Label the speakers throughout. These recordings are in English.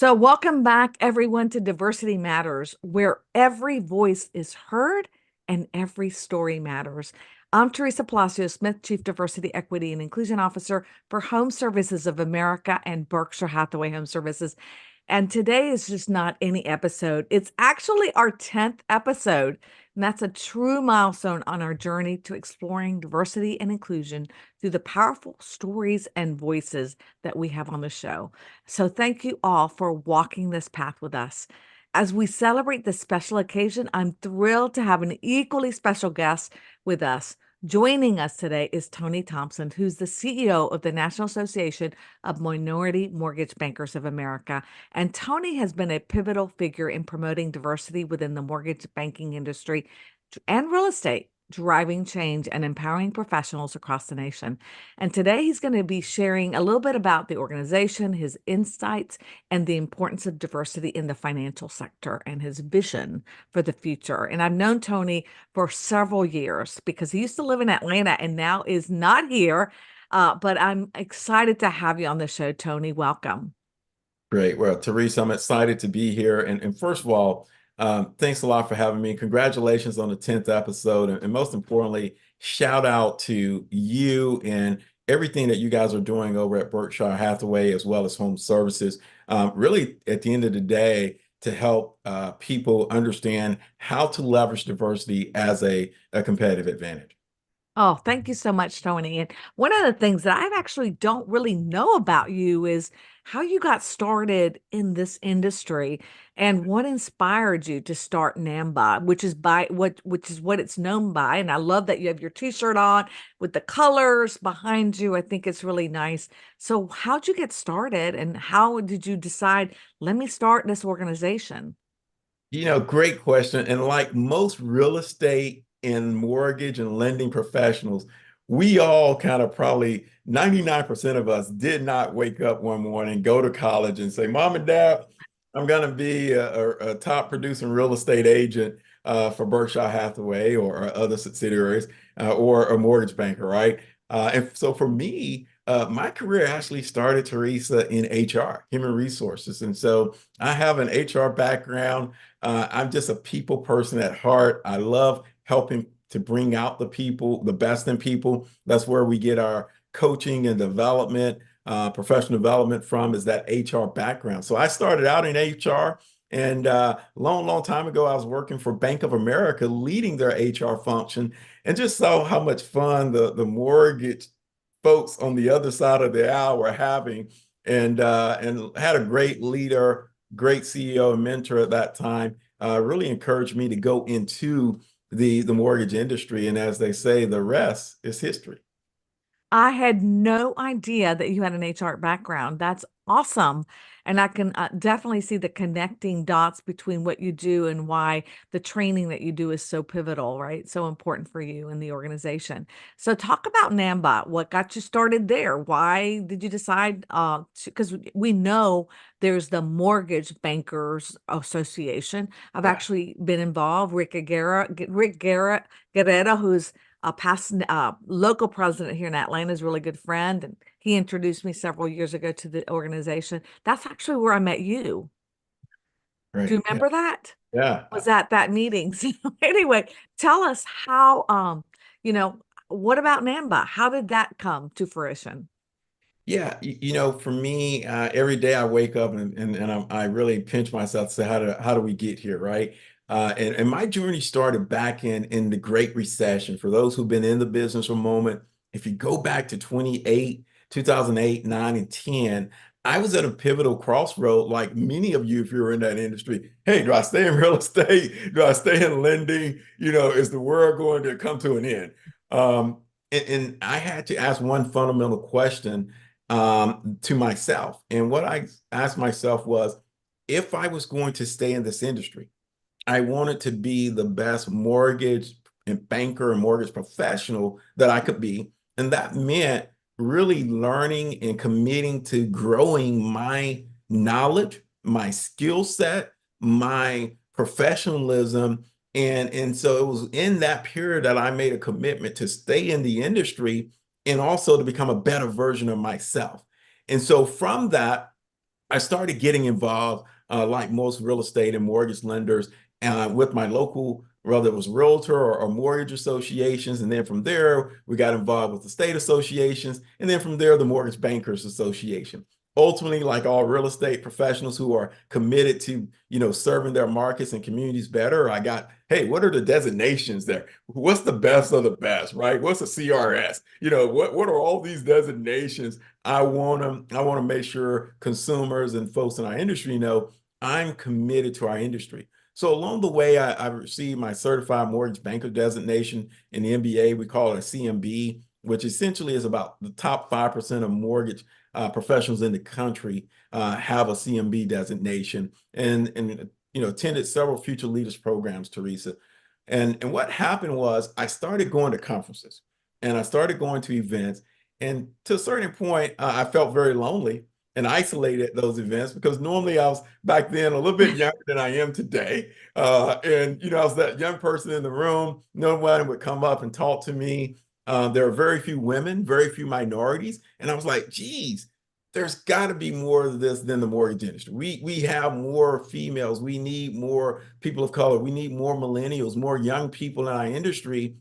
Speaker 1: So, welcome back, everyone, to Diversity Matters, where every voice is heard and every story matters. I'm Teresa Palacios Smith, Chief Diversity, Equity, and Inclusion Officer for Home Services of America and Berkshire Hathaway Home Services. And today is just not any episode, it's actually our 10th episode. And that's a true milestone on our journey to exploring diversity and inclusion through the powerful stories and voices that we have on the show. So, thank you all for walking this path with us. As we celebrate this special occasion, I'm thrilled to have an equally special guest with us. Joining us today is Tony Thompson, who's the CEO of the National Association of Minority Mortgage Bankers of America. And Tony has been a pivotal figure in promoting diversity within the mortgage banking industry and real estate, driving change and empowering professionals across the nation. And today he's going to be sharing a little bit about the organization, his insights, and the importance of diversity in the financial sector and his vision for the future. And I've known Tony for several years because he used to live in Atlanta and now is not here. But I'm excited to have you on the show, Tony. Welcome.
Speaker 2: Great. Well, Teresa, I'm excited to be here. And first of all, thanks a lot for having me. Congratulations on the 10th episode. And most importantly, shout out to you and everything that you guys are doing over at Berkshire Hathaway, as well as Home Services. Really, at the end of the day, to help people understand how to leverage diversity as a competitive advantage.
Speaker 1: Oh, thank you so much, Tony. And one of the things that I actually don't really know about you is how you got started in this industry and what inspired you to start NAMBA, which is what it's known by. And I love that you have your t-shirt on with the colors behind you. I think it's really nice. So how'd you get started and how did you decide, let me start this organization?
Speaker 2: Great question. And like most real estate and mortgage and lending professionals, we all kind of probably 99% of us did not wake up one morning, go to college and say, Mom and Dad, I'm going to be a top producing real estate agent for Berkshire Hathaway or other subsidiaries or a mortgage banker, right? And so for me, my career actually started, Teresa, in HR, human resources. And so I have an HR background. I'm just a people person at heart. I love helping to bring out the people, the best in people. That's where we get our coaching and development, professional development from, is that HR background. So I started out in HR, and long time ago, I was working for Bank of America, leading their HR function, and just saw how much fun the mortgage folks on the other side of the aisle were having, and had a great leader, great CEO and mentor at that time. Really encouraged me to go into the mortgage industry, and as they say, the rest is history.
Speaker 1: I had no idea that you had an HR background. That's awesome. And I can definitely see the connecting dots between what you do and why the training that you do is so pivotal, right? So important for you and the organization. So talk about NAMBA. What got you started there? Why did you decide because we know there's the Mortgage Bankers Association. I've
Speaker 2: Yeah.
Speaker 1: actually been involved. Rick Guerrero, who's a past local president here in Atlanta, is a really good friend, and he introduced me several years ago to the organization. That's actually where I met you. Do you
Speaker 2: Right. Yeah.
Speaker 1: remember that?
Speaker 2: Yeah.
Speaker 1: Was at that meeting. So anyway, tell us how you know, what about NAMBA? How did that come to fruition?
Speaker 2: Yeah, for me, every day I wake up and I really pinch myself to say, how do we get here, right? And my journey started back in the Great Recession. For those who've been in the business for a moment, if you go back to 2008, 9, and 10, I was at a pivotal crossroad, like many of you, if you're in that industry. Hey, do I stay in real estate? Do I stay in lending? Is the world going to come to an end? And I had to ask one fundamental question to myself. And what I asked myself was, if I was going to stay in this industry, I wanted to be the best mortgage and banker and mortgage professional that I could be. And that meant really learning and committing to growing my knowledge, my skill set, my professionalism. And so it was in that period that I made a commitment to stay in the industry and also to become a better version of myself. And so from that, I started getting involved, like most real estate and mortgage lenders, with my local, whether it was realtor or mortgage associations. And then from there, we got involved with the state associations. And then from there, the Mortgage Bankers Association. Ultimately, like all real estate professionals who are committed to, serving their markets and communities better, I got, hey, what are the designations there? What's the best of the best, right? What's a CRS? What are all these designations? I want to make sure consumers and folks in our industry know I'm committed to our industry. So along the way, I received my certified mortgage banker designation in the MBA. We call it a CMB, which essentially is about the top 5% of mortgage professionals in the country have a CMB designation, and attended several future leaders programs, Teresa. And what happened was I started going to conferences and I started going to events. And to a certain point, I felt very lonely and isolated at those events because normally I was back then a little bit younger than I am today. And I was that young person in the room. No one would come up and talk to me. There are very few women, very few minorities. And I was like, geez, there's got to be more of this than the mortgage industry. We have more females. We need more people of color. We need more millennials, more young people in our industry,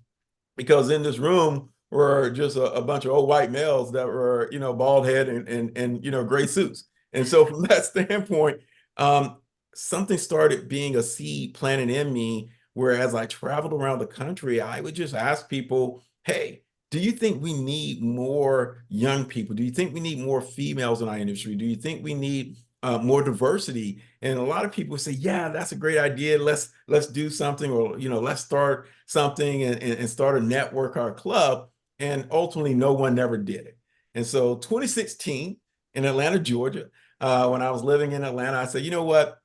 Speaker 2: because in this room were just a bunch of old white males that were, bald head and gray suits. And so from that standpoint, um, something started being a seed planted in me, where as I traveled around the country, I would just ask people, hey, do you think we need more young people? Do you think we need more females in our industry? Do you think we need more diversity? And a lot of people say, yeah, that's a great idea. Let's do something, or let's start something and start a network or a club. And ultimately, no one never did it. And so 2016 in Atlanta, Georgia, when I was living in Atlanta, I said, you know what?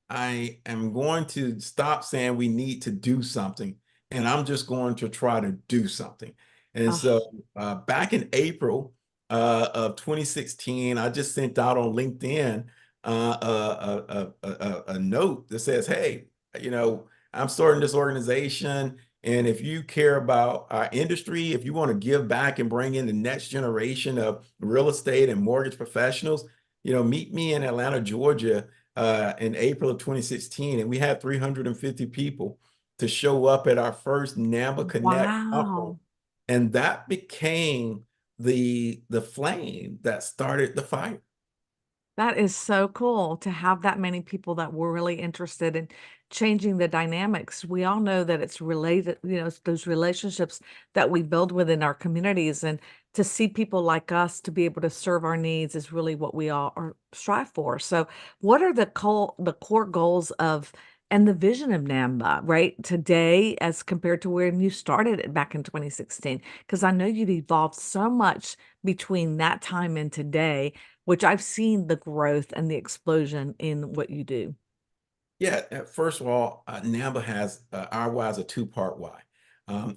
Speaker 2: I am going to stop saying we need to do something, and I'm just going to try to do something. And so
Speaker 1: Oh,
Speaker 2: back in April of 2016, I just sent out on LinkedIn a note that says, hey, I'm starting this organization. And if you care about our industry, if you want to give back and bring in the next generation of real estate and mortgage professionals, meet me in Atlanta, Georgia, in April of 2016. And we had 350 people to show up at our first NAMBA Connect conference.
Speaker 1: wow.
Speaker 2: And that became the flame that started the fire.
Speaker 1: That is so cool to have that many people that were really interested in changing the dynamics. We all know that it's related, it's those relationships that we build within our communities. And to see people like us to be able to serve our needs is really what we all are strive for. So what are the core goals of and the vision of NAMBA, right? Today, as compared to where you started it back in 2016? Because I know you've evolved so much between that time and today, which I've seen the growth and the explosion in what you do.
Speaker 2: Yeah, first of all, NAMBA has our why is a two-part why.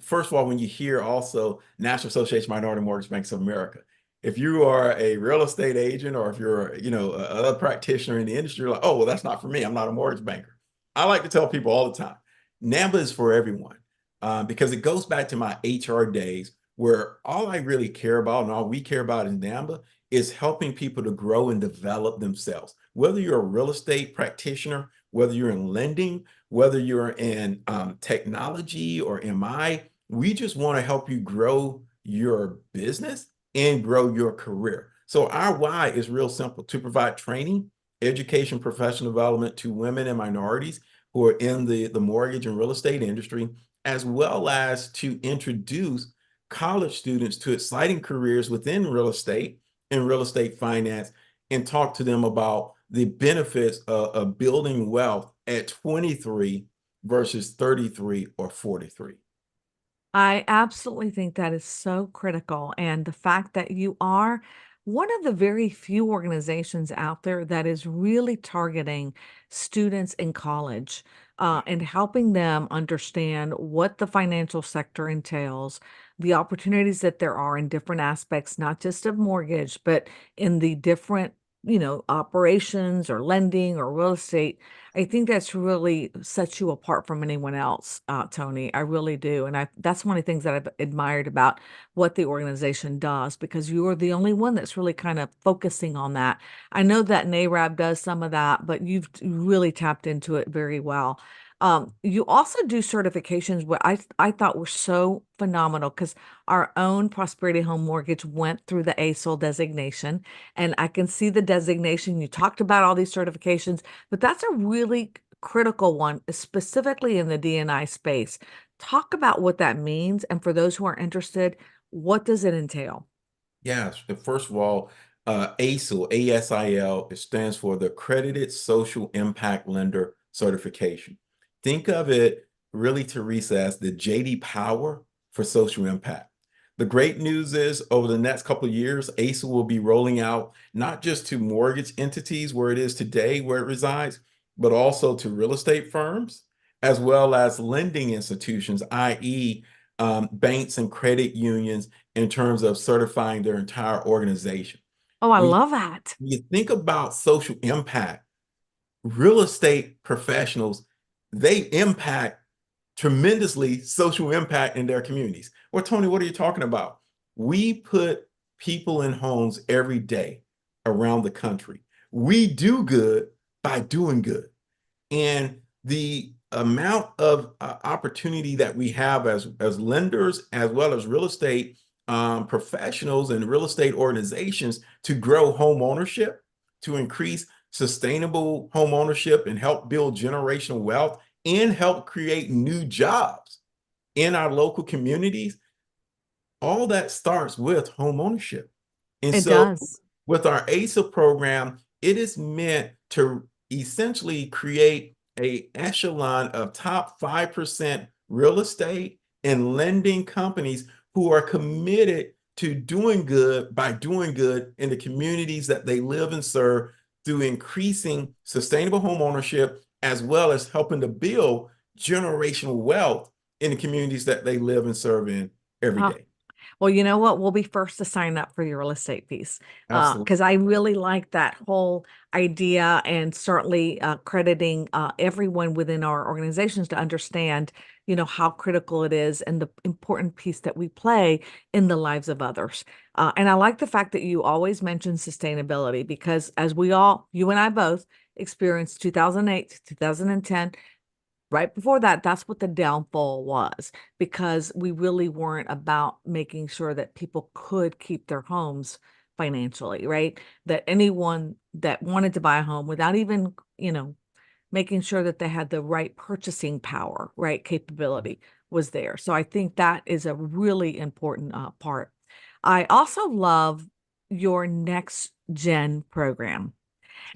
Speaker 2: First of all, when you hear also National Association of Minority Mortgage Banks of America, if you are a real estate agent, or if you're, a practitioner in the industry, you're like, oh, well, that's not for me. I'm not a mortgage banker. I like to tell people all the time, NAMBA is for everyone, because it goes back to my HR days, where all I really care about and all we care about in NAMBA is helping people to grow and develop themselves. Whether you're a real estate practitioner, whether you're in lending, whether you're in technology or MI, we just want to help you grow your business and grow your career. So our why is real simple: to provide training, education, professional development to women and minorities who are in the mortgage and real estate industry, as well as to introduce college students to exciting careers within real estate and real estate finance, and talk to them about the benefits of building wealth at 23 versus 33 or 43.
Speaker 1: I absolutely think that is so critical. And the fact that you are one of the very few organizations out there that is really targeting students in college and helping them understand what the financial sector entails, the opportunities that there are in different aspects, not just of mortgage, but in the different operations or lending or real estate. I think that's really sets you apart from anyone else, Tony. I really do. And that's one of the things that I've admired about what the organization does, because you're the only one that's really kind of focusing on that. I know that NARAB does some of that, but you've really tapped into it very well. You also do certifications, what I thought were so phenomenal, because our own Prosperity Home Mortgage went through the ASIL designation, and I can see the designation. You talked about all these certifications, but that's a really critical one, specifically in the DNI space. Talk about what that means, and for those who are interested, what does it entail?
Speaker 2: Yes, first of all, ASIL, ASIL, it stands for the Accredited Social Impact Lender Certification. Think of it really, Teresa, as the JD Power for social impact. The great news is over the next couple of years, ASIL will be rolling out not just to mortgage entities where it is today, where it resides, but also to real estate firms, as well as lending institutions, i.e., banks and credit unions, in terms of certifying their entire organization.
Speaker 1: Oh, I
Speaker 2: When you,
Speaker 1: love that.
Speaker 2: when you think about social impact, real estate professionals, they impact tremendously social impact in their communities. Well, Tony, what are you talking about? We put people in homes every day around the country. We do good by doing good. And the amount of opportunity that we have as lenders, as well as real estate professionals and real estate organizations to grow home ownership, to increase sustainable home ownership and help build generational wealth and help create new jobs in our local communities, all that starts with home ownership. And
Speaker 1: It
Speaker 2: so
Speaker 1: does.
Speaker 2: with our ASA program, it is meant to essentially create a echelon of top 5% real estate and lending companies who are committed to doing good by doing good in the communities that they live and serve through increasing sustainable home ownership, as well as helping to build generational wealth in the communities that they live and serve in every
Speaker 1: Oh,
Speaker 2: day.
Speaker 1: well, you know what? We'll be first to sign up for your real estate piece,
Speaker 2: Absolutely.
Speaker 1: because I really like that whole idea, and certainly crediting everyone within our organizations to understand, how critical it is and the important piece that we play in the lives of others. And I like the fact that you always mention sustainability, because as you and I both experienced 2008 to 2010. Right before that, that's what the downfall was, because we really weren't about making sure that people could keep their homes financially, right? That anyone that wanted to buy a home without even, making sure that they had the right purchasing power, right, capability was there. So I think that is a really important part. I also love your next gen program.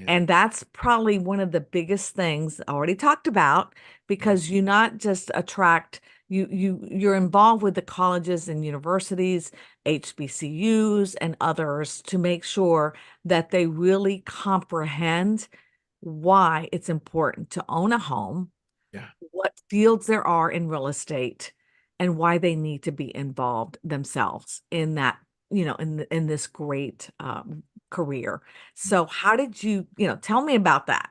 Speaker 2: Yeah.
Speaker 1: And that's probably one of the biggest things I already talked about,
Speaker 2: Mhm.
Speaker 1: because you not just attract you're involved with the colleges and universities, HBCUs and others, to make sure that they really comprehend why it's important to own a home,
Speaker 2: Yeah.
Speaker 1: what fields there are in real estate, and why they need to be involved themselves in that, in this great career. So how did tell me about that?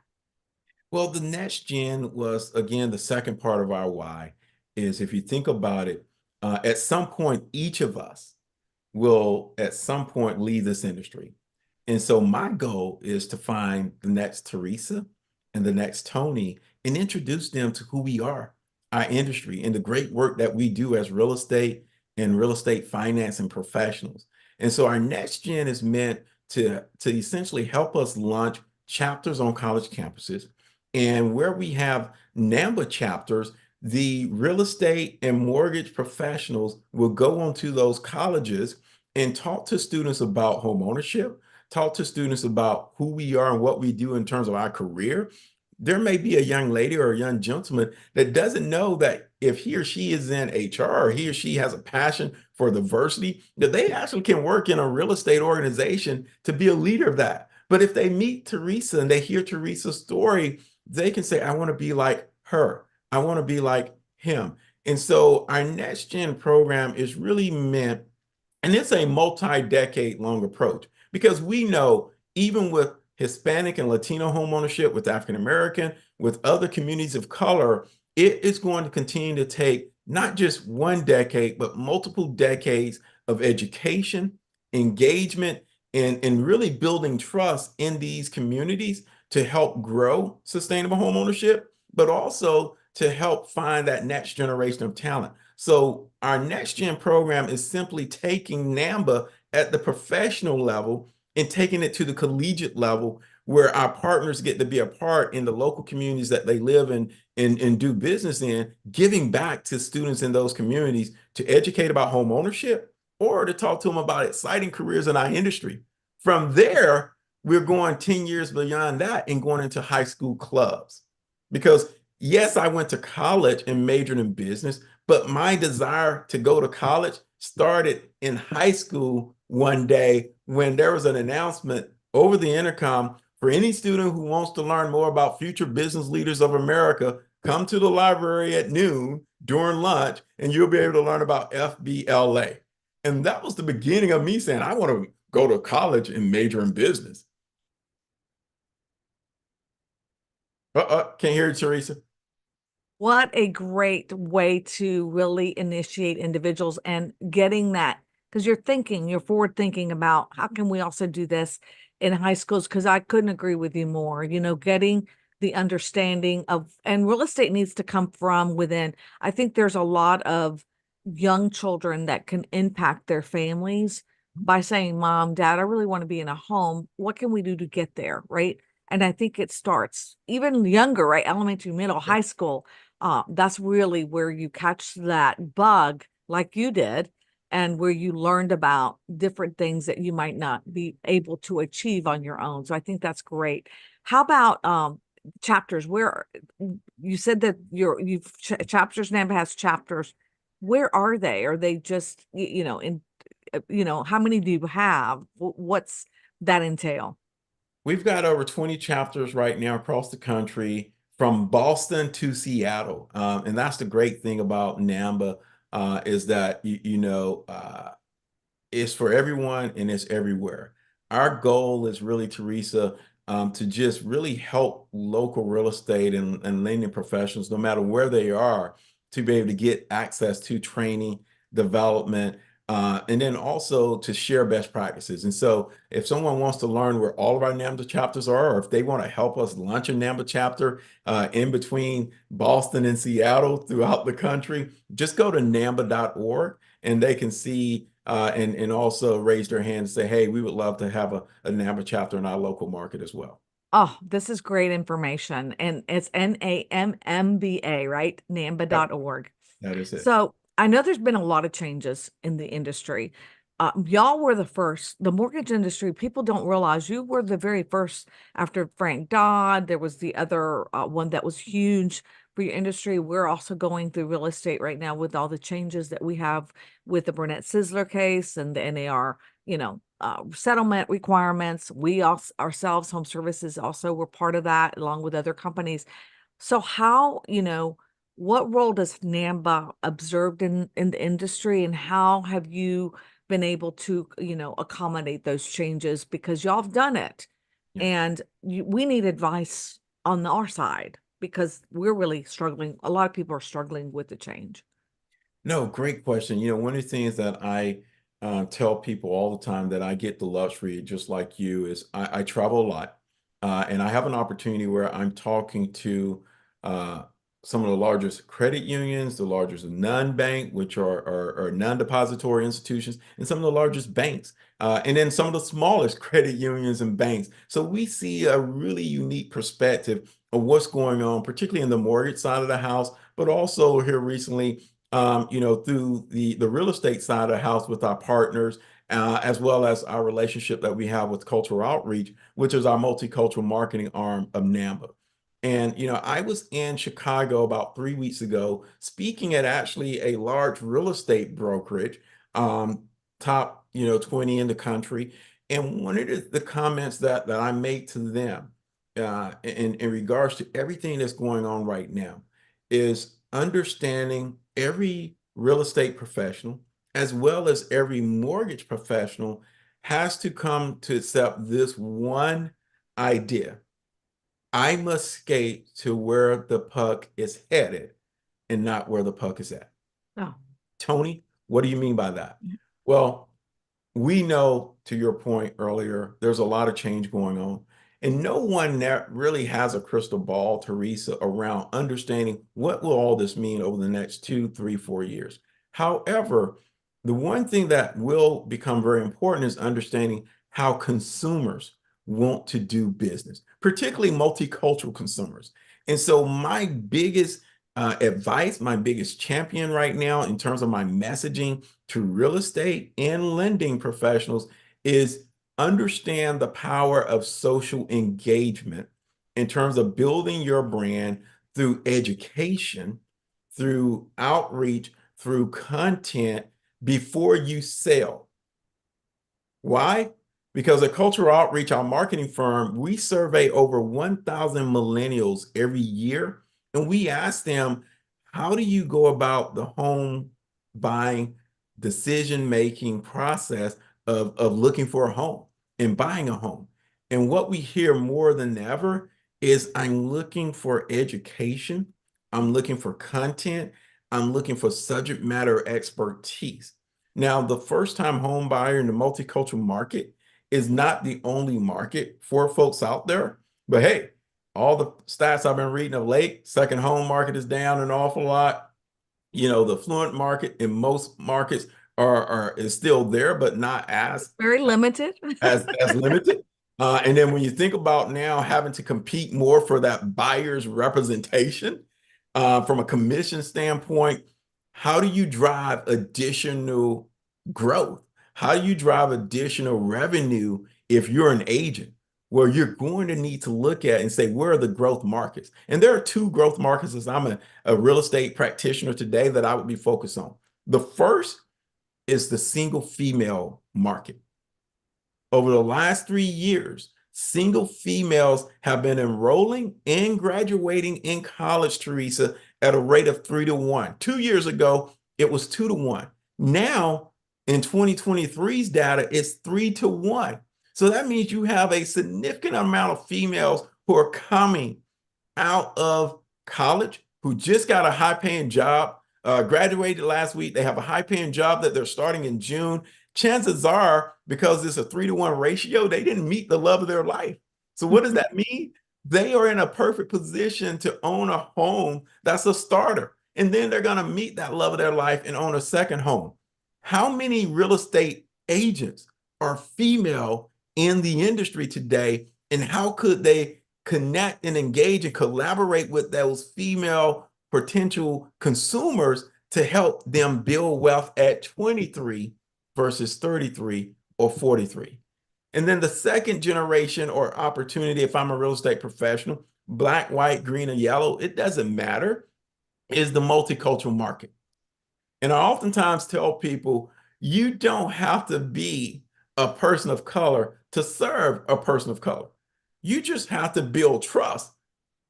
Speaker 2: Well, the next gen was, again, the second part of our why is if you think about it, at some point, each of us will at some point leave this industry. And so my goal is to find the next Teresa and the next Tony and introduce them to who we are, our industry, and the great work that we do as real estate and real estate finance and professionals. And so our next gen is meant to essentially help us launch chapters on college campuses. And where we have NAMBA chapters, the real estate and mortgage professionals will go onto those colleges and talk to students about home ownership, talk to students about who we are and what we do in terms of our career. There may be a young lady or a young gentleman that doesn't know that if he or she is in HR or he or she has a passion for diversity, that they actually can work in a real estate organization to be a leader of that. But if they meet Teresa and they hear Teresa's story, they can say, I want to be like her. I want to be like him. And so our next gen program is really meant, and it's a multi-decade long approach, because we know even with Hispanic and Latino homeownership, with African American, with other communities of color, it is going to continue to take not just one decade, but multiple decades of education, engagement, and really building trust in these communities to help grow sustainable homeownership, but also to help find that next generation of talent. So our next gen program is simply taking NAMMBA at the professional level and taking it to the collegiate level, where our partners get to be a part in the local communities that they live in and do business in, giving back to students in those communities to educate about home ownership or to talk to them about exciting careers in our industry. From there, we're going 10 years beyond that and going into high school clubs. Because yes, I went to college and majored in business, but my desire to go to college started in high school one day when there was an announcement over the intercom for any student who wants to learn more about future business leaders of America, come to the library at noon during lunch, and you'll be able to learn about FBLA. And that was the beginning of me saying, I want to go to college and major in business. Can't hear you, Teresa.
Speaker 1: What a great way to really initiate individuals and getting that, because you're forward thinking about how can we also do this in high schools? Because I couldn't agree with you more. Getting the understanding of, and real estate needs to come from within. I think there's a lot of young children that can impact their families by saying, Mom, Dad, I really want to be in a home. What can we do to get there? Right. And I think it starts even younger, right? Elementary, middle, high school. That's really where you catch that bug like you did, and where you learned about different things that you might not be able to achieve on your own. So I think that's great. How about chapters? Where you said that you've chapters, NAMBA has chapters. Where are they? Are they just in how many do you have? What's that entail?
Speaker 2: We've got over 20 chapters right now across the country, from Boston to Seattle. And that's the great thing about NAMBA, is that, it's for everyone and it's everywhere. Our goal is really, Teresa, to just really help local real estate and lending professionals, no matter where they are, to be able to get access to training, development, and then also to share best practices. And so if someone wants to learn where all of our NAMBA chapters are, or if they want to help us launch a NAMBA chapter in between Boston and Seattle throughout the country, just go to namba.org and they can see and also raise their hand and say, hey, we would love to have a NAMBA chapter in our local market as well.
Speaker 1: Oh, this is great information. And it's NAMMBA, right?
Speaker 2: Yep,
Speaker 1: NAMBA.org.
Speaker 2: that is it.
Speaker 1: So I know there's been a lot of changes in the industry. Y'all were the first, the mortgage industry. People don't realize you were the very first after Frank Dodd. There was the other one that was huge for your industry. We're also going through real estate right now with all the changes that we have with the Burnett Sizzler case and the NAR, settlement requirements. We also, ourselves, Home Services, also were part of that along with other companies. So how, what role does NAMBA observed in the industry, and how have you been able to, accommodate those changes? Because y'all have done it,
Speaker 2: Yeah.
Speaker 1: and we need advice on our side because we're really struggling. A lot of people are struggling with the change.
Speaker 2: No, great question. One of the things that I tell people all the time that I get the luxury, just like you, is I travel a lot. And I have an opportunity where I'm talking to uh, some of the largest credit unions, the largest non-bank, which are non-depository institutions, and some of the largest banks, and then some of the smallest credit unions and banks. So we see a really unique perspective of what's going on, particularly in the mortgage side of the house, but also here recently, through the real estate side of the house with our partners, as well as our relationship that we have with Cultural Outreach, which is our multicultural marketing arm of NAMBA. And, I was in Chicago about 3 weeks ago, speaking at actually a large real estate brokerage, top, 20 in the country. And one of the comments that I made to them, in regards to everything that's going on right now, is understanding every real estate professional, as well as every mortgage professional, has to come to accept this one idea. I must skate to where the puck is headed and not where the puck is at.
Speaker 1: Oh,
Speaker 2: Tony, what do you mean by that? Well, we know, to your point earlier, there's a lot of change going on. And no one really has a crystal ball, Teresa, around understanding what will all this mean over the next 2, 3, 4 years. However, the one thing that will become very important is understanding how consumers want to do business, particularly multicultural consumers. And so my biggest advice, my biggest champion right now in terms of my messaging to real estate and lending professionals is understand the power of social engagement in terms of building your brand through education, through outreach, through content before you sell. Why? Because at Cultural Outreach, our marketing firm, we survey over 1,000 millennials every year, and we ask them, how do you go about the home buying decision-making process of looking for a home and buying a home? And what we hear more than ever is, I'm looking for education, I'm looking for content, I'm looking for subject matter expertise. Now, the first-time home buyer in the multicultural market is not the only market for folks out there. But hey, all the stats I've been reading of late, second home market is down an awful lot. You know, the fluent market in most markets is still there, but not
Speaker 1: very limited.
Speaker 2: as limited. And then when you think about now having to compete more for that buyer's representation, from a commission standpoint, how do you drive additional growth? How do you drive additional revenue if you're an agent? Well, you're going to need to look at and say, where are the growth markets? And there are two growth markets as I'm a real estate practitioner today that I would be focused on. The first is the single female market. Over the last 3 years, single females have been enrolling and graduating in college, Teresa, at a rate of 3 to 1. 2 years ago, it was 2 to 1. Now, in 2023's data, it's 3 to 1. So that means you have a significant amount of females who are coming out of college, who just got a high paying job, graduated last week. They have a high paying job that they're starting in June. Chances are, because it's a 3 to 1 ratio, they didn't meet the love of their life. So what does that mean? They are in a perfect position to own a home that's a starter. And then they're going to meet that love of their life and own a second home. How many real estate agents are female in the industry today? And how could they connect and engage and collaborate with those female potential consumers to help them build wealth at 23 versus 33 or 43? And then the second generation or opportunity, if I'm a real estate professional, black, white, green, or yellow, it doesn't matter, is the multicultural market. And I oftentimes tell people, you don't have to be a person of color to serve a person of color. You just have to build trust.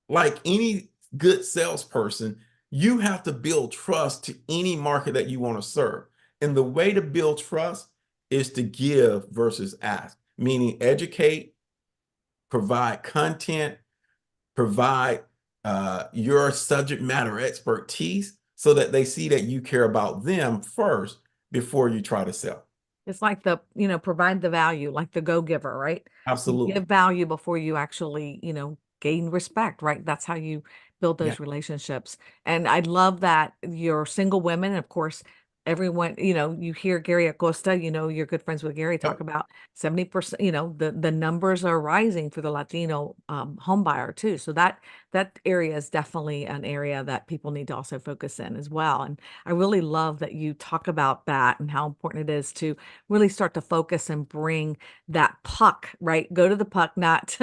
Speaker 2: Like any good salesperson, you have to build trust to any market that you want to serve. And the way to build trust is to give versus ask, meaning educate, provide content, provide your subject matter expertise so that they see that you care about them first before you try to sell.
Speaker 1: It's like provide the value, like the go-giver, right? You
Speaker 2: Absolutely.
Speaker 1: give value before you actually, gain respect, right? That's how you build
Speaker 2: Yeah.
Speaker 1: those relationships. And I love that you're single women. And of course, everyone, you hear Gary Acosta, you're good friends with Gary, talk
Speaker 2: Yep.
Speaker 1: about 70%, the numbers are rising for the Latino home buyer too. So that area is definitely an area that people need to also focus in as well. And I really love that you talk about that and how important it is to really start to focus and bring that puck, right? Go to the puck, not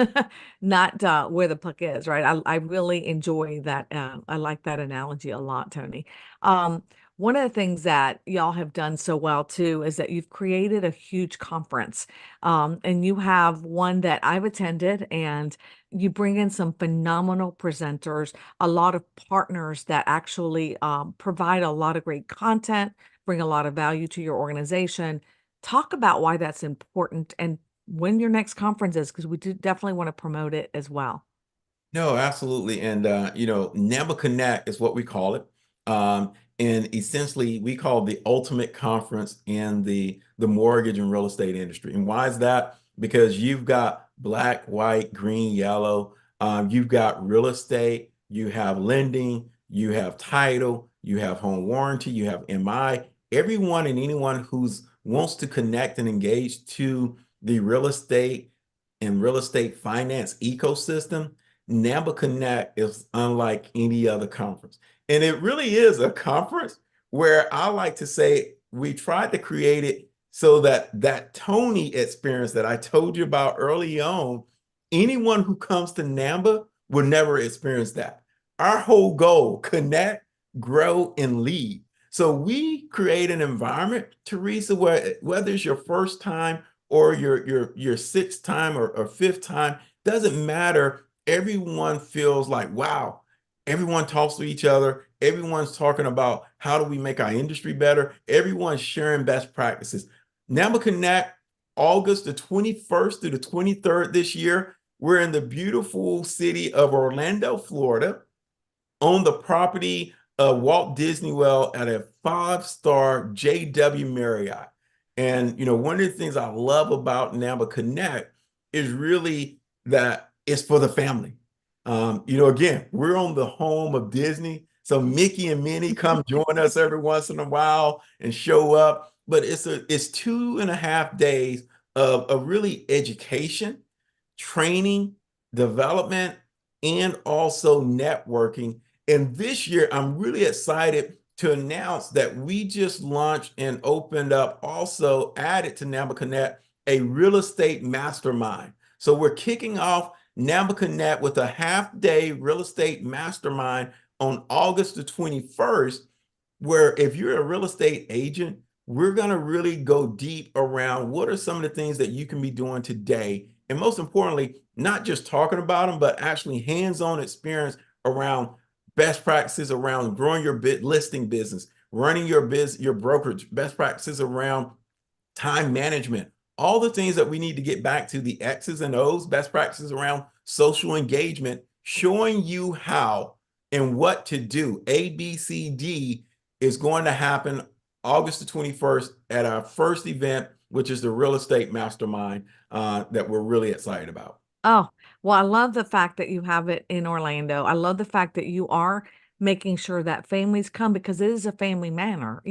Speaker 1: not where the puck is, right? I really enjoy that. I like that analogy a lot, Tony. Um, one of the things that y'all have done so well too is that you've created a huge conference, and you have one that I've attended, and you bring in some phenomenal presenters, a lot of partners that actually provide a lot of great content, bring a lot of value to your organization. Talk about why that's important and when your next conference is, because we do definitely want to promote it as well.
Speaker 2: No, absolutely. And NAMBA Connect is what we call it. And essentially we call it the ultimate conference in the mortgage and real estate industry. And why is that? Because you've got black, white, green, yellow, you've got real estate, you have lending, you have title, you have home warranty, you have MI. Everyone and anyone who's wants to connect and engage to the real estate and real estate finance ecosystem. NAMBA Connect is unlike any other conference. And it really is a conference where I like to say we tried to create it so that that Tony experience that I told you about early on, anyone who comes to NAMBA will never experience that. Our whole goal, connect, grow, and lead. So we create an environment, Teresa, where whether it's your first time or your sixth time or fifth time, doesn't matter. Everyone feels like, wow, everyone talks to each other. Everyone's talking about how do we make our industry better. Everyone's sharing best practices. NAMBA Connect, August the 21st through the 23rd this year, we're in the beautiful city of Orlando, Florida, on the property of Walt Disney World at a five-star JW Marriott. And one of the things I love about NAMBA Connect is really that it's for the family. Again, we're on the home of Disney, so Mickey and Minnie come join us every once in a while and show up. But it's 2.5 days of really education, training, development, and also networking. And this year, I'm really excited to announce that we just launched and opened up, also added to NAMBA Connect, a real estate mastermind. So we're kicking off NAMBA Connect with a half-day real estate mastermind on August the 21st, where if you're a real estate agent, we're going to really go deep around what are some of the things that you can be doing today. And most importantly, not just talking about them, but actually hands-on experience around best practices around growing your listing business, running your brokerage, best practices around time management, all the things that we need to get back to the X's and O's, best practices around social engagement, showing you how and what to do. ABCD is going to happen August the 21st at our first event, which is the Real Estate Mastermind that we're really excited about.
Speaker 1: Oh, well, I love the fact that you have it in Orlando. I love the fact that you are making sure that families come because it is a family manner.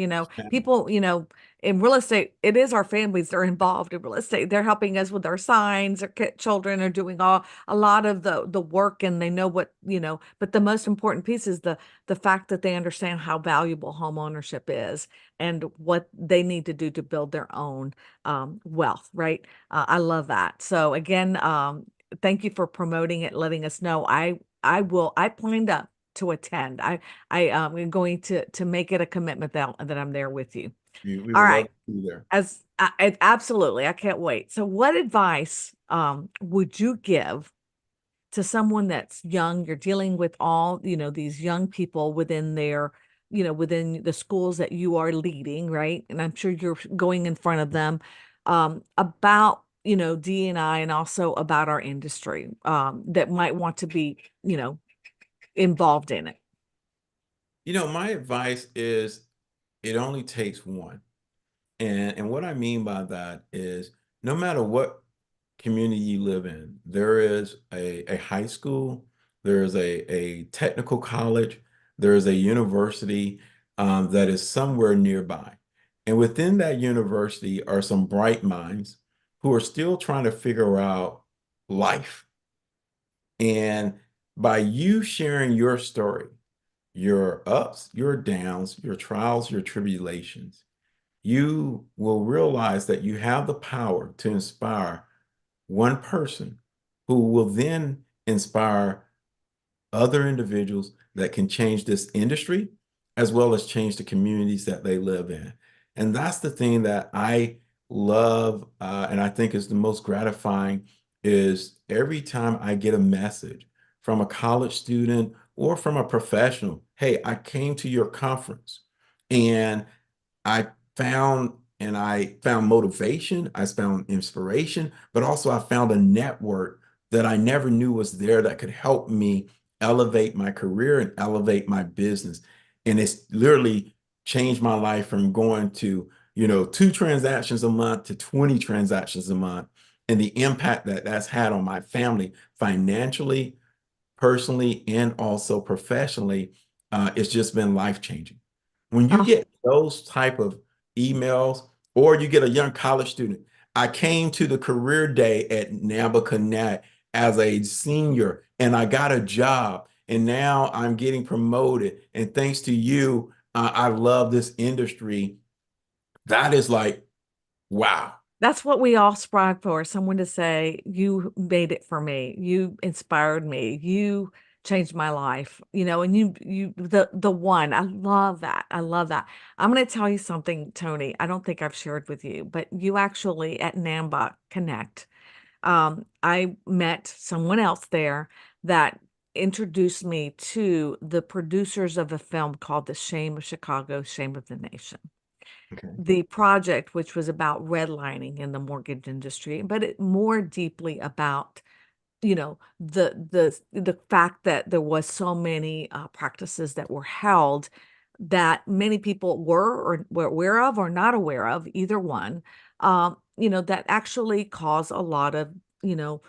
Speaker 1: People, in real estate, it is our families that are involved in real estate. They're helping us with our signs. Our children are doing a lot of the work, and they know what. But the most important piece is the fact that they understand how valuable home ownership is and what they need to do to build their own wealth. Right? I love that. So again, thank you for promoting it, letting us know. I planned to attend. I'm going to make it a commitment that I'm there with you.
Speaker 2: We
Speaker 1: All
Speaker 2: would love
Speaker 1: right.
Speaker 2: to be there.
Speaker 1: Absolutely. I can't wait. So what advice would you give to someone that's young? You're dealing with all, these young people within within the schools that you are leading, right? And I'm sure you're going in front of them about, D&I and also about our industry that might want to be, involved in it.
Speaker 2: My advice is it only takes one. And what I mean by that is no matter what community you live in, there is a high school, there is a technical college, there is a university that is somewhere nearby. And within that university are some bright minds who are still trying to figure out life. And by you sharing your story, your ups, your downs, your trials, your tribulations, you will realize that you have the power to inspire one person who will then inspire other individuals that can change this industry as well as change the communities that they live in. And that's the thing that I love and I think is the most gratifying is every time I get a message from a college student or from a professional, hey, I came to your conference and I found and I found motivation, I found inspiration, but also I found a network that I never knew was there that could help me elevate my career and elevate my business. And it's literally changed my life from going to, 2 transactions a month to 20 transactions a month, and the impact that that's had on my family financially, personally, and also professionally. It's just been life changing. When you
Speaker 1: Oh,
Speaker 2: get those type of emails, or you get a young college student, I came to the career day at NAMMBA Connect as a senior and I got a job and now I'm getting promoted. And thanks to you, I love this industry. That is like, wow.
Speaker 1: that's what we all strive for. Someone to say, you made it for me. You inspired me. You changed my life, and the one. I love that. I love that. I'm going to tell you something, Tony. I don't think I've shared with you, but you actually at NAMBA Connect, I met someone else there that introduced me to the producers of a film called The Shame of Chicago, Shame of the Nation.
Speaker 2: Okay.
Speaker 1: The project, which was about redlining in the mortgage industry, but it more deeply about, the fact that there was so many practices that were held that many people were aware of or not aware of, either one, that actually cause a lot of, you know,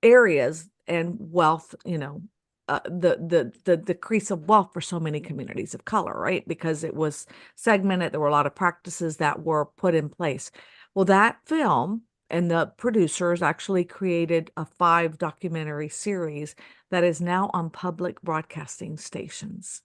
Speaker 1: areas and wealth, the decrease of wealth for so many communities of color, right? Because it was segmented, there were a lot of practices that were put in place. Well, that film and the producers actually created a 5 documentary series that is now on public broadcasting stations,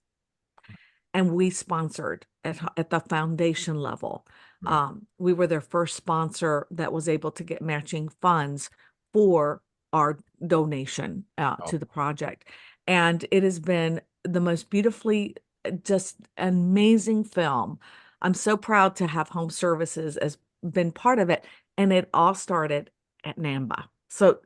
Speaker 1: and we sponsored at the foundation level.
Speaker 2: Right.
Speaker 1: We were their first sponsor that was able to get matching funds for our donation
Speaker 2: Oh,
Speaker 1: to the project. And it has been the most beautifully, just amazing film. I'm so proud to have Home Services as been part of it. And it all started at NAMBA. So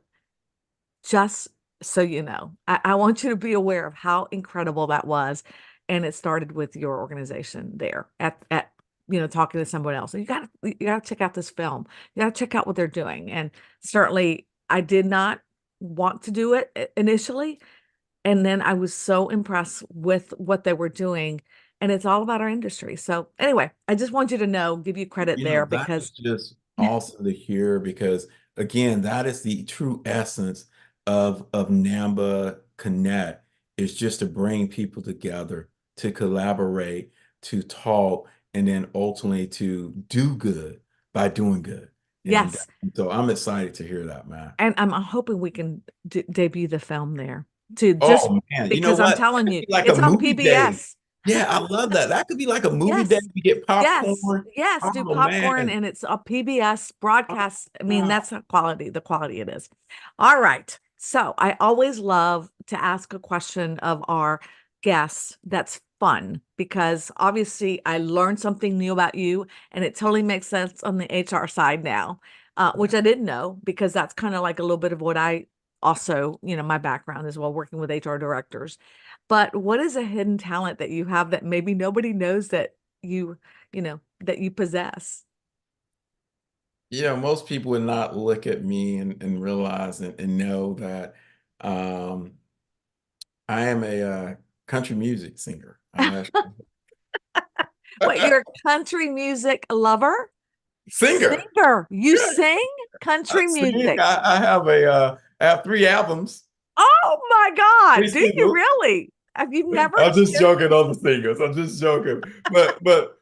Speaker 1: just so you know, I want you to be aware of how incredible that was. And it started with your organization there at talking to someone else. And you gotta check out this film. You gotta check out what they're doing. And certainly I did not want to do it initially. And then I was so impressed with what they were doing. And it's all about our industry. So anyway, I just want you to know, give you credit there
Speaker 2: That is
Speaker 1: because
Speaker 2: just awesome to hear because again, that is the true essence of NAMBA Connect is just to bring people together, to collaborate, to talk, and then ultimately to do good by doing good. And
Speaker 1: yes.
Speaker 2: so I'm excited to hear that, man.
Speaker 1: And I'm hoping we can debut the film there too, just
Speaker 2: Oh man, you know
Speaker 1: because I'm
Speaker 2: what? That
Speaker 1: telling
Speaker 2: could
Speaker 1: you,
Speaker 2: be like a
Speaker 1: it's on
Speaker 2: movie day.
Speaker 1: PBS.
Speaker 2: Yeah, I love that. That could be like a movie day.
Speaker 1: Yes,
Speaker 2: We get
Speaker 1: yes,
Speaker 2: popcorn.
Speaker 1: yes. Do
Speaker 2: Oh
Speaker 1: popcorn
Speaker 2: man.
Speaker 1: and it's a PBS
Speaker 2: Oh,
Speaker 1: broadcast. I mean,
Speaker 2: wow.
Speaker 1: that's the quality it is. All right. So I always love to ask a question of our guests that's fun because obviously I learned something new about you and it totally makes sense on the HR side now, which I didn't know because that's kind of like a little bit of what I also, my background as well, working with HR directors. But what is a hidden talent that you have that maybe nobody knows that that you possess?
Speaker 2: Most people would not look at me and realize and know that um, I am a country music singer. I'm actually
Speaker 1: What, you're a country music lover?
Speaker 2: singer.
Speaker 1: Singer. You
Speaker 2: Yeah,
Speaker 1: sing
Speaker 2: I
Speaker 1: country
Speaker 2: sing.
Speaker 1: music.
Speaker 2: I have 3 albums,
Speaker 1: Oh my
Speaker 2: three
Speaker 1: God. Do you
Speaker 2: singles.
Speaker 1: really? Have you never
Speaker 2: I'm just
Speaker 1: shared?
Speaker 2: joking on the singles. I'm just joking. But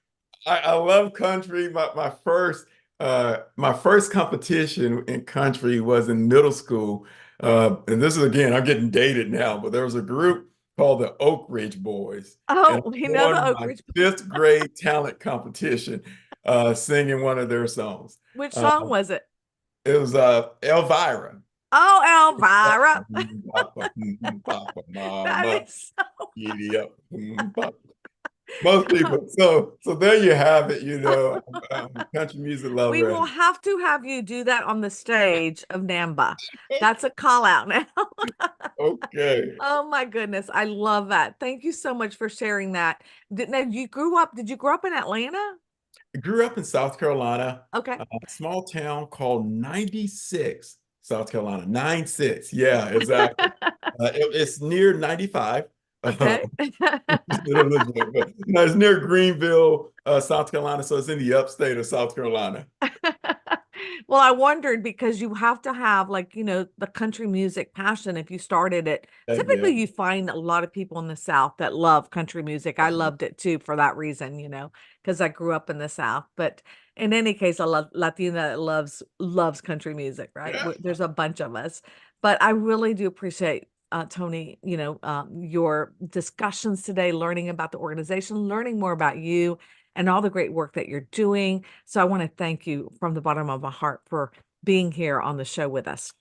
Speaker 2: I love country. My first competition in country was in middle school. And this is again, I'm getting dated now, but there was a group called the Oak Ridge Boys. And
Speaker 1: Oh,
Speaker 2: I
Speaker 1: we know the
Speaker 2: won
Speaker 1: Oak
Speaker 2: my
Speaker 1: Ridge.
Speaker 2: fifth grade talent competition singing one of their songs.
Speaker 1: Which
Speaker 2: Uh,
Speaker 1: song was it?
Speaker 2: it was Elvira.
Speaker 1: Oh, Elvira.
Speaker 2: Papa,
Speaker 1: That
Speaker 2: mama,
Speaker 1: is
Speaker 2: giddy up, papa. Most people. So there you have it. I'm a country music
Speaker 1: we
Speaker 2: lover.
Speaker 1: will
Speaker 2: And
Speaker 1: have to have you do that on the stage of NAMBA. That's a call out now.
Speaker 2: okay.
Speaker 1: Oh my goodness. I love that. Thank you so much for sharing that. Did you grow up in Atlanta?
Speaker 2: I grew up in South Carolina,
Speaker 1: Okay.
Speaker 2: a small town called 96, South Carolina. 96. Yeah, exactly. It's near 95. Uh,
Speaker 1: Okay.
Speaker 2: just a little joke, but no, it's near Greenville, South Carolina. So it's in the upstate of South Carolina.
Speaker 1: Well, I wondered because you have to have like, the country music passion if you started it.
Speaker 2: Yeah,
Speaker 1: Typically, you find a lot of people in the South that love country music. I
Speaker 2: absolutely.
Speaker 1: loved it too for that reason, because I grew up in the South. But in any case, I love Latina that loves country music, right?
Speaker 2: Yeah,
Speaker 1: There's a bunch of us. But I really do appreciate Tony, your discussions today, learning about the organization, learning more about you and all the great work that you're doing. So I want to thank you from the bottom of my heart for being here on the show with us.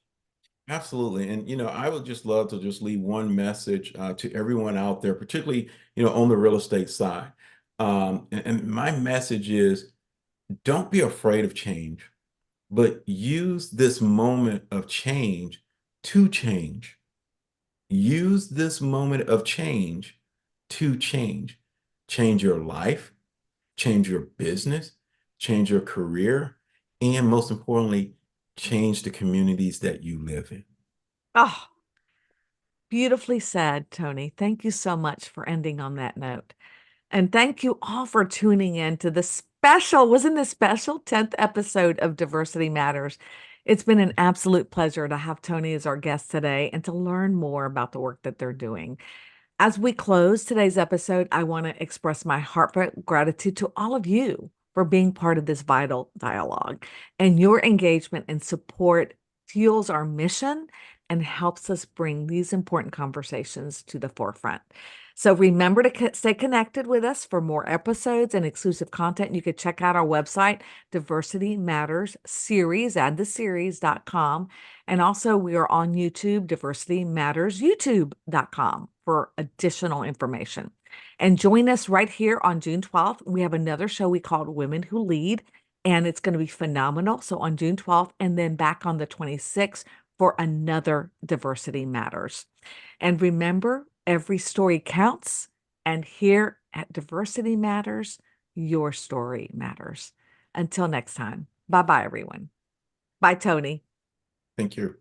Speaker 2: absolutely. And, I would just love to just leave one message to everyone out there, particularly, on the real estate side. And my message is don't be afraid of change, but use this moment of change to change. Use this moment of change to change. Change your life, change your business, change your career, and most importantly, change the communities that you live in.
Speaker 1: Oh, beautifully said, Tony. Thank you so much for ending on that note. And thank you all for tuning in to the wasn't this special 10th episode of Diversity Matters. It's been an absolute pleasure to have Tony as our guest today and to learn more about the work that they're doing. As we close today's episode, I want to express my heartfelt gratitude to all of you for being part of this vital dialogue. And your engagement and support fuels our mission and helps us bring these important conversations to the forefront. So remember to stay connected with us for more episodes and exclusive content. You could check out our website, Diversity Matters Series, add the series.com. And also, we are on YouTube, diversitymattersyoutube.com for additional information. And join us right here on June 12th. We have another show we called Women Who Lead, and it's going to be phenomenal. So on June 12th, and then back on the 26th for another Diversity Matters. And remember, every story counts. And here at Diversity Matters, your story matters. Until next time, bye bye, everyone. Bye, Tony.
Speaker 2: Thank you.